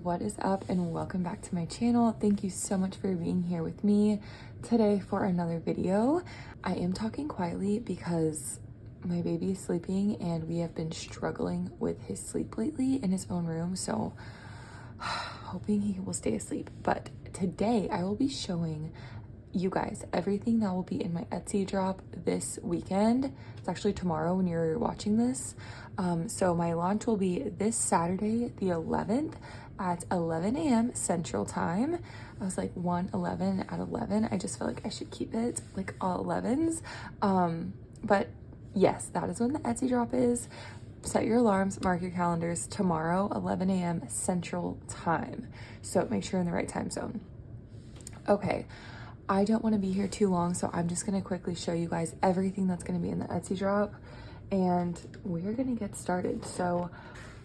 what is up and welcome back to my channel. Thank you so much for being here with me today for another video. I am talking quietly because my baby is sleeping and we have been struggling with his sleep lately in his own room, so hoping he will stay asleep. But today I will be showing you guys everything that will be in my Etsy drop this weekend. It's actually tomorrow when you're watching this. So my launch will be this Saturday, the 11th at 11 a.m. Central Time. I was like 1:11 at 11. I just feel like I should keep it like all 11s. But yes, that is when the Etsy drop is. Set your alarms, mark your calendars, tomorrow, 11 a.m. Central Time. So make sure you're in the right time zone. Okay. I don't want to be here too long, so I'm just going to quickly show you guys everything that's going to be in the Etsy drop, and we're going to get started. So,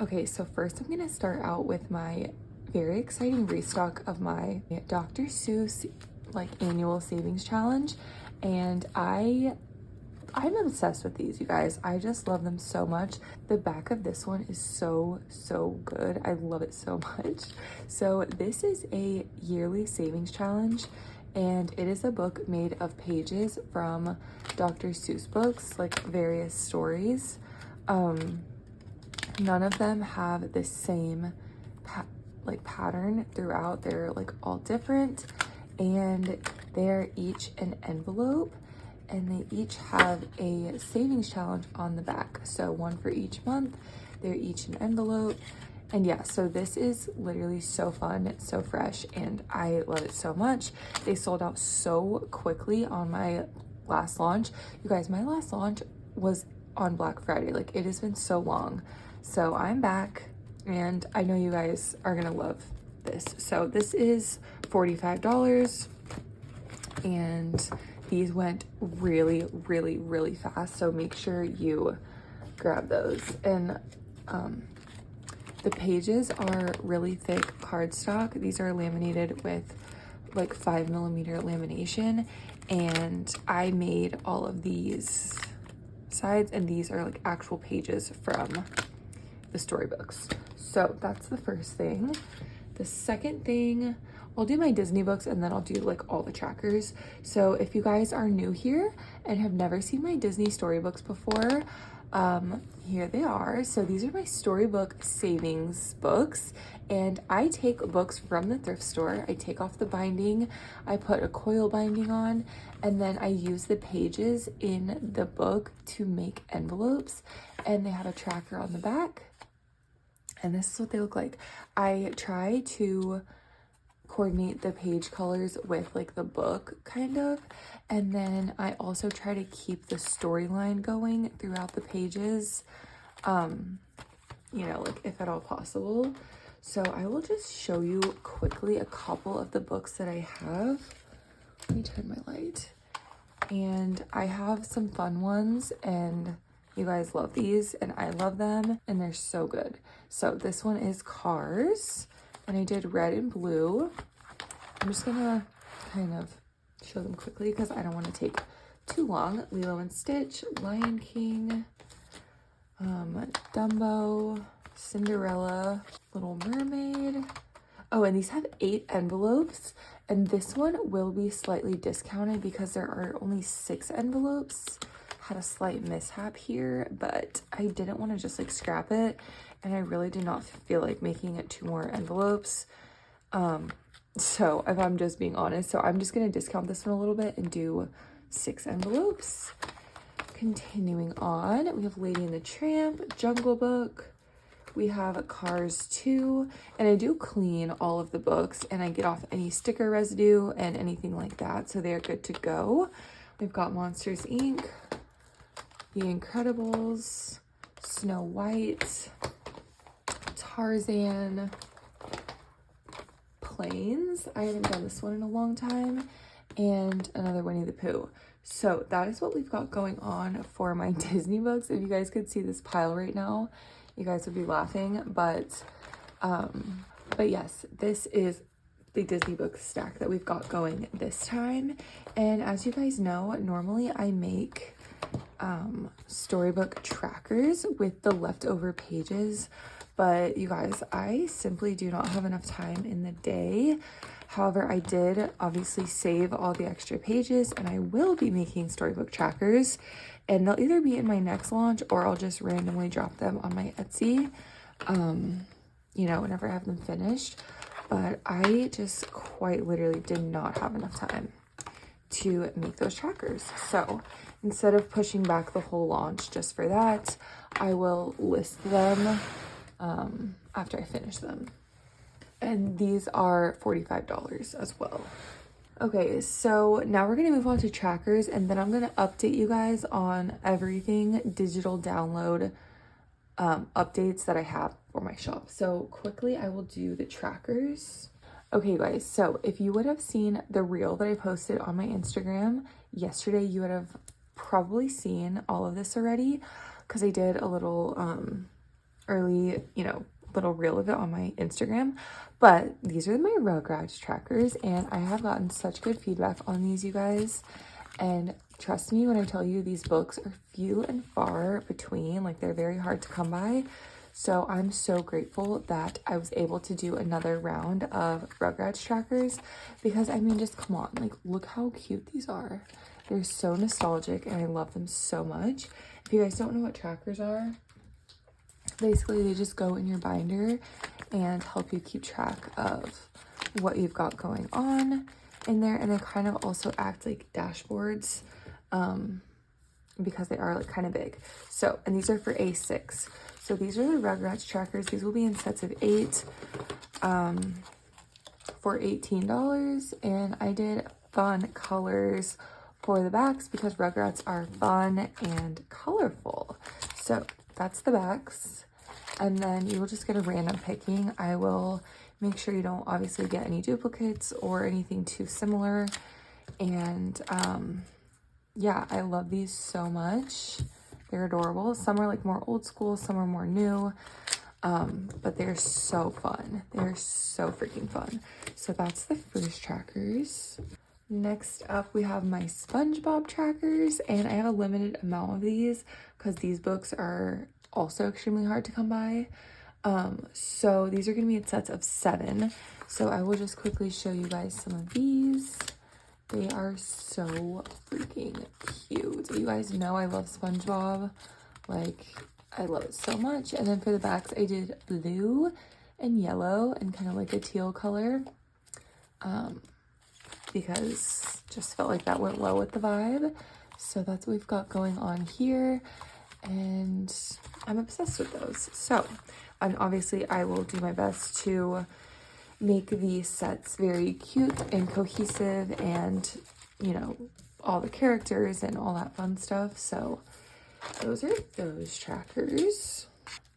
okay, so first I'm going to start out with my very exciting restock of my Dr. Seuss like annual savings challenge, and I'm obsessed with these, you guys. I just love them so much. The back of this one is so good. I love it so much. So this is a yearly savings challenge, and it is a book made of pages from Dr. Seuss books, like various stories. None of them have the same pattern throughout. They're like all different, and they're each an envelope, and they each have a savings challenge on the back. So one for each month. They're each an envelope. And yeah, so this is literally so fun, so fresh, and I love it so much. They sold out so quickly on my last launch. You guys, my last launch was on Black Friday. Like, it has been so long. So I'm back, and I know you guys are gonna love this. So this is $45, and these went really fast. So make sure you grab those. And the pages are really thick cardstock. These are laminated with like 5mm lamination, and I made all of these sides, and these are like actual pages from the storybooks. So that's the first thing. The second thing, I'll do my Disney books and then I'll do like all the trackers. So if you guys are new here and have never seen my Disney storybooks before, here they are. So these are my storybook savings books, and I take books from the thrift store. I take off the binding, I put a coil binding on, and then I use the pages in the book to make envelopes, and they have a tracker on the back, and this is what they look like. I try to coordinate the page colors with like the book kind of, and then I also try to keep the storyline going throughout the pages, you know, like if at all possible. So I will just show you quickly a couple of the books that I have. Let me turn my light. And I have some fun ones, and you guys love these and I love them, and they're so good. So this one is Cars, and I did red and blue. I'm just gonna kind of show them quickly because I don't want to take too long. Lilo and Stitch, Lion King, Dumbo, Cinderella, Little Mermaid. Oh, and these have 8 envelopes, and this one will be slightly discounted because there are only 6 envelopes. Had a slight mishap here, but I didn't want to just like scrap it, and I really did not feel like making it 2 more envelopes. So if I'm just being honest, so I'm just gonna discount this one a little bit and do 6 envelopes. Continuing on, we have Lady and the Tramp, Jungle Book. We have Cars 2, and I do clean all of the books, and I get off any sticker residue and anything like that, so they're good to go. We've got Monsters, Inc., The Incredibles, Snow White, Tarzan, Planes. I haven't done this one in a long time, and another Winnie the Pooh. So that is what we've got going on for my Disney books. If you guys could see this pile right now, you guys would be laughing, but yes, this is the Disney book stack that we've got going this time. And as you guys know, normally I make storybook trackers with the leftover pages But you guys, I simply do not have enough time in the day. However, I did obviously save all the extra pages, and I will be making storybook trackers, and they'll either be in my next launch or I'll just randomly drop them on my Etsy, you know, whenever I have them finished. But I just quite literally did not have enough time to make those trackers. So instead of pushing back the whole launch just for that, I will list them after I finish them. And these are $45 as well. Okay, so now we're gonna move on to trackers, and then I'm gonna update you guys on everything digital download updates that I have for my shop. So quickly, I will do the trackers. Okay, guys, so if you would have seen the reel that I posted on my Instagram yesterday, you would have probably seen all of this already, because I did a little early, you know, little reel of it on my Instagram. But these are my Rugrats trackers, and I have gotten such good feedback on these, you guys. And trust me when I tell you, these books are few and far between. Like, they're very hard to come by. So I'm so grateful that I was able to do another round of Rugrats trackers, because I mean, just come on, like, look how cute these are. They're so nostalgic and I love them so much. If you guys don't know what trackers are, basically they just go in your binder and help you keep track of what you've got going on in there, and they kind of also act like dashboards because they are like kind of big. So, and these are for A6. So these are the Rugrats trackers. These will be in sets of 8 for $18, and I did fun colors for the backs because Rugrats are fun and colorful. So that's the backs, and then you will just get a random picking. I will make sure you don't obviously get any duplicates or anything too similar. And yeah, I love these so much. They're adorable. Some are like more old school, some are more new, but they're so fun. They're so freaking fun. So that's the first trackers. Next up, we have my SpongeBob trackers, and I have a limited amount of these because these books are also extremely hard to come by. So these are going to be in sets of 7. So I will just quickly show you guys some of these. They are so freaking cute. You guys know I love SpongeBob. Like, I love it so much. And then for the backs, I did blue and yellow and kind of like a teal color. Because just felt like that went well with the vibe. So that's what we've got going on here. And I'm obsessed with those. So, and obviously I will do my best to make these sets very cute and cohesive, and, you know, all the characters and all that fun stuff. So those are those trackers.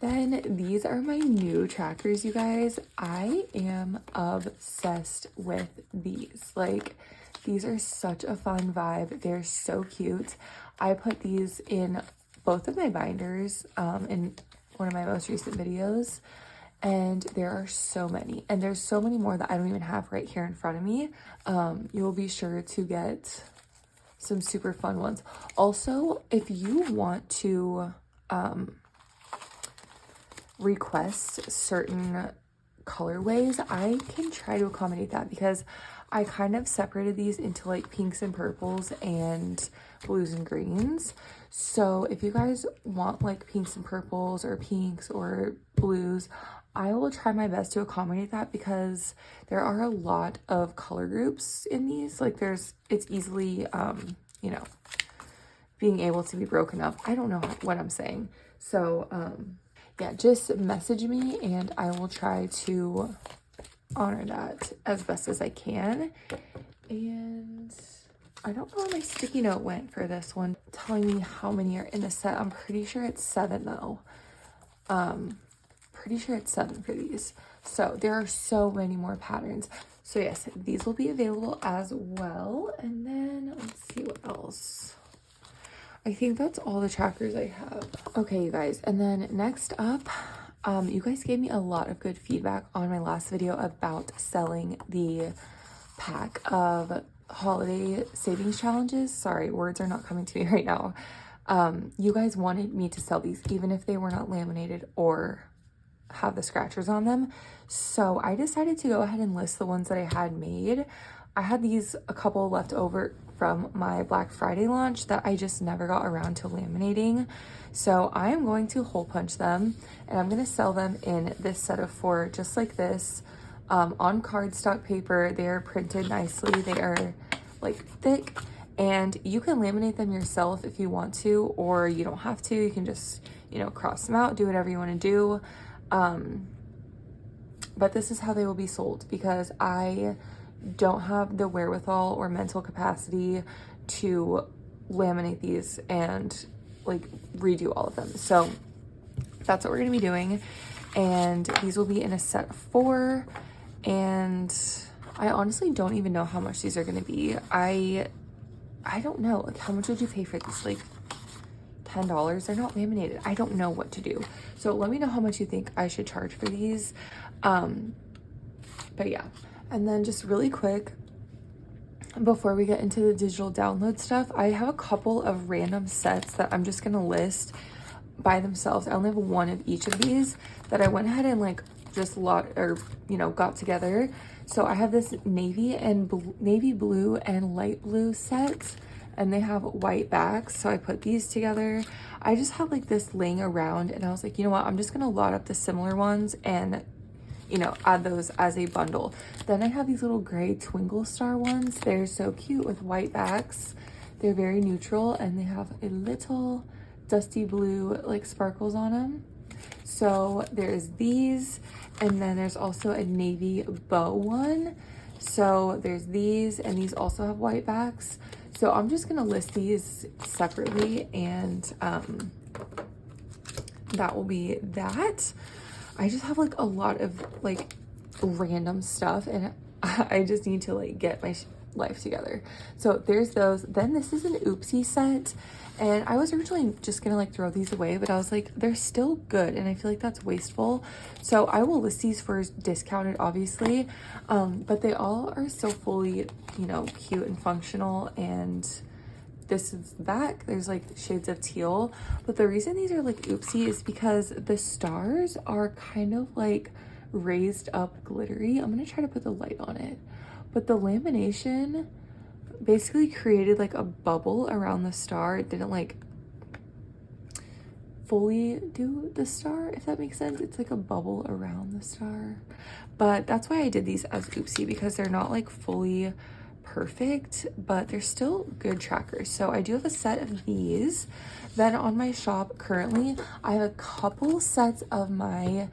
Then these are my new trackers, you guys. I am obsessed with these. Like, these are such a fun vibe. They're so cute. I put these in both of my binders in one of my most recent videos, and there are so many, and there's so many more that I don't even have right here in front of me. You will be sure to get some super fun ones. Also, if you want to request certain colorways, I can try to accommodate that, because I kind of separated these into like pinks and purples and blues and greens. So if you guys want like pinks and purples or pinks or blues, I will try my best to accommodate that, because there are a lot of color groups in these. Like, it's easily you know, being able to be broken up. I don't know what I'm saying. So yeah, just message me and I will try to honor that as best as I can. And I don't know where my sticky note went for this one, telling me how many are in the set. I'm pretty sure it's 7 though. Pretty sure it's 7 for these. So there are so many more patterns. So yes, these will be available as well. And then let's see what else. I think that's all the trackers I have. Okay, you guys, and then next up, you guys gave me a lot of good feedback on my last video about selling the pack of holiday savings challenges. Sorry, words are not coming to me right now. You guys wanted me to sell these even if they were not laminated or have the scratchers on them. So I decided to go ahead and list the ones that I had made. I had these a couple left over from my Black Friday launch that I just never got around to laminating. So I am going to hole punch them, and I'm going to sell them in this set of 4 just like this, on cardstock paper. They are printed nicely. They are like thick, and you can laminate them yourself if you want to, or you don't have to. You can just, you know, cross them out, do whatever you want to do. But this is how they will be sold, because I don't have the wherewithal or mental capacity to laminate these and like redo all of them. So that's what we're gonna be doing, and these will be in a set of 4. And I honestly don't even know how much these are gonna be. I don't know, like, how much would you pay for these? Like $10? They're not laminated. I don't know what to do. So let me know how much you think I should charge for these. But yeah. And then just really quick, before we get into the digital download stuff, I have a couple of random sets that I'm just gonna list by themselves. I only have 1 of each of these that I went ahead and like just got together. So I have this navy blue and light blue sets, and they have white backs. So I put these together. I just have like this laying around, and I was like, you know what, I'm just gonna lot up the similar ones and, you know, add those as a bundle. Then I have these little gray twinkle star ones. They're so cute with white backs. They're very neutral, and they have a little dusty blue like sparkles on them. So there's these, and then there's also a navy bow one. So there's these, and these also have white backs. So I'm just gonna list these separately, and that will be that. I just have like a lot of like random stuff, and I just need to like get my life together. So there's those. Then this is an oopsie set, and I was originally just gonna like throw these away, but I was like, they're still good, and I feel like that's wasteful. So I will list these for discounted, obviously, but they all are so fully, you know, cute and functional. And this is the back. There's like shades of teal, but the reason these are like oopsie is because the stars are kind of like raised up glittery. I'm gonna try to put the light on it, but the lamination basically created like a bubble around the star. It didn't like fully do the star, if that makes sense. It's like a bubble around the star, but that's why I did these as oopsie, because they're not like fully perfect, but they're still good trackers. So I do have a set of these. Then on my shop currently, I have a couple sets of my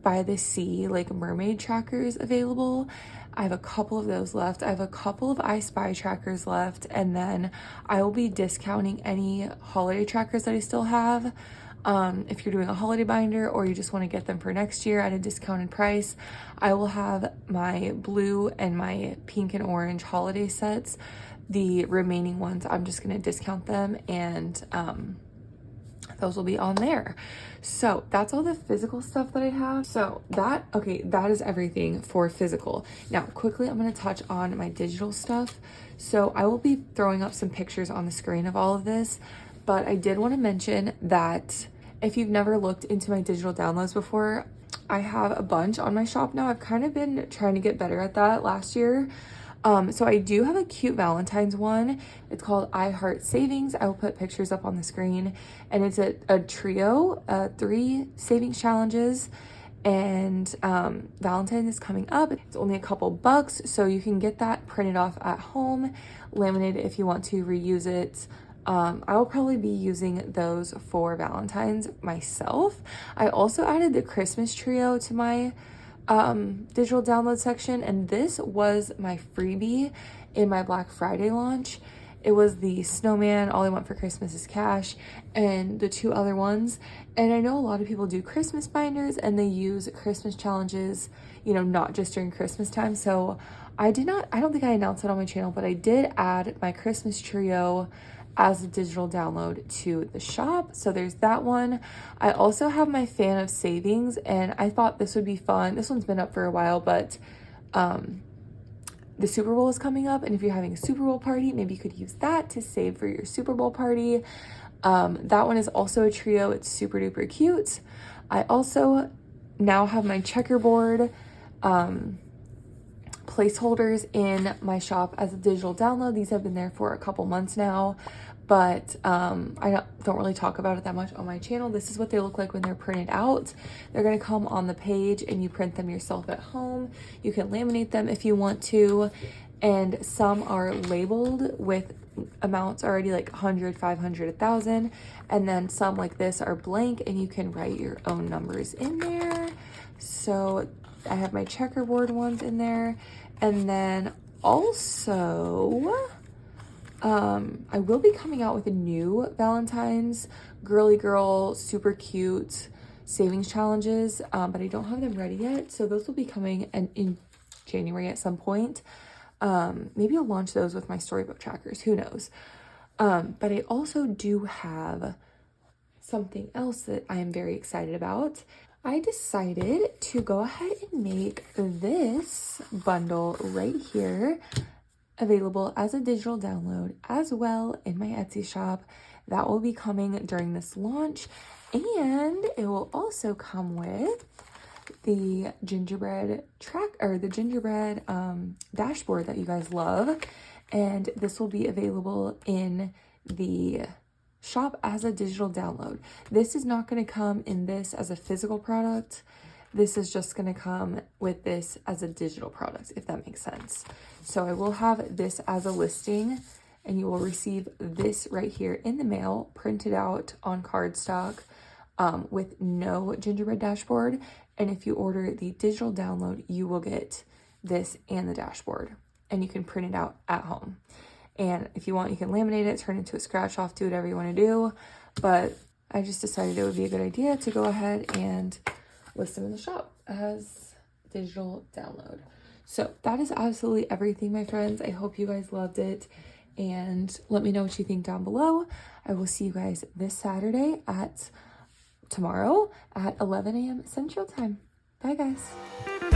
By the Sea like mermaid trackers available. I have a couple of those left. I have a couple of I Spy trackers left, and then I will be discounting any holiday trackers that I still have. If you're doing a holiday binder, or you just want to get them for next year at a discounted price, I will have my blue and my pink and orange holiday sets. The remaining ones, I'm just going to discount them, and those will be on there. So that's all the physical stuff that I have. So that is everything for physical. Now quickly, I'm going to touch on my digital stuff. So I will be throwing up some pictures on the screen of all of this, but I did want to mention that if you've never looked into my digital downloads before, I have a bunch on my shop now. I've kind of been trying to get better at that last year. So I do have a cute Valentine's one. It's called I Heart Savings. I will put pictures up on the screen, and it's a trio, 3 savings challenges, and Valentine's is coming up. It's only a couple bucks, so you can get that printed off at home, laminated if you want to reuse it. I will probably be using those for Valentine's myself. I also added the Christmas trio to my digital download section, and this was my freebie in my Black Friday launch. It was the snowman, All I Want for Christmas is Cash, and the 2 other ones. And I know a lot of people do Christmas binders, and they use Christmas challenges, you know, not just during Christmas time. So I don't think I announced it on my channel, but I did add my Christmas trio as a digital download to the shop. So there's that one. I also have my Fan of Savings, and I thought this would be fun. This one's been up for a while, but the Super Bowl is coming up, and if you're having a Super Bowl party, maybe you could use that to save for your Super Bowl party. That one is also a trio. It's super duper cute. I also now have my checkerboard placeholders in my shop as a digital download. These have been there for a couple months now, but I don't really talk about it that much on my channel. This is what they look like when they're printed out. They're going to come on the page and you print them yourself at home. You can laminate them if you want to, and some are labeled with amounts already, like 100, 500, 1,000, and then some like this are blank and you can write your own numbers in there. So I have my checkerboard ones in there, and then also I will be coming out with a new Valentine's girly girl super cute savings challenges, but I don't have them ready yet, so those will be coming in January at some point. Maybe I'll launch those with my storybook trackers, who knows. But I also do have something else that I am very excited about. I decided to go ahead and make this bundle right here available as a digital download as well in my Etsy shop. That will be coming during this launch, and it will also come with the gingerbread dashboard that you guys love, and this will be available in the shop as a digital download. This is not going to come in this as a physical product. This is just going to come with this as a digital product, if that makes sense. So I will have this as a listing, and you will receive this right here in the mail, printed out on cardstock, with no gingerbread dashboard. And if you order the digital download, you will get this and the dashboard, and you can print it out at home. And if you want, you can laminate it, turn it into a scratch off, do whatever you want to do. But I just decided it would be a good idea to go ahead and list them in the shop as digital download. So that is absolutely everything, my friends. I hope you guys loved it, and let me know what you think down below. I will see you guys this Saturday tomorrow at 11 a.m. Central Time. Bye, guys.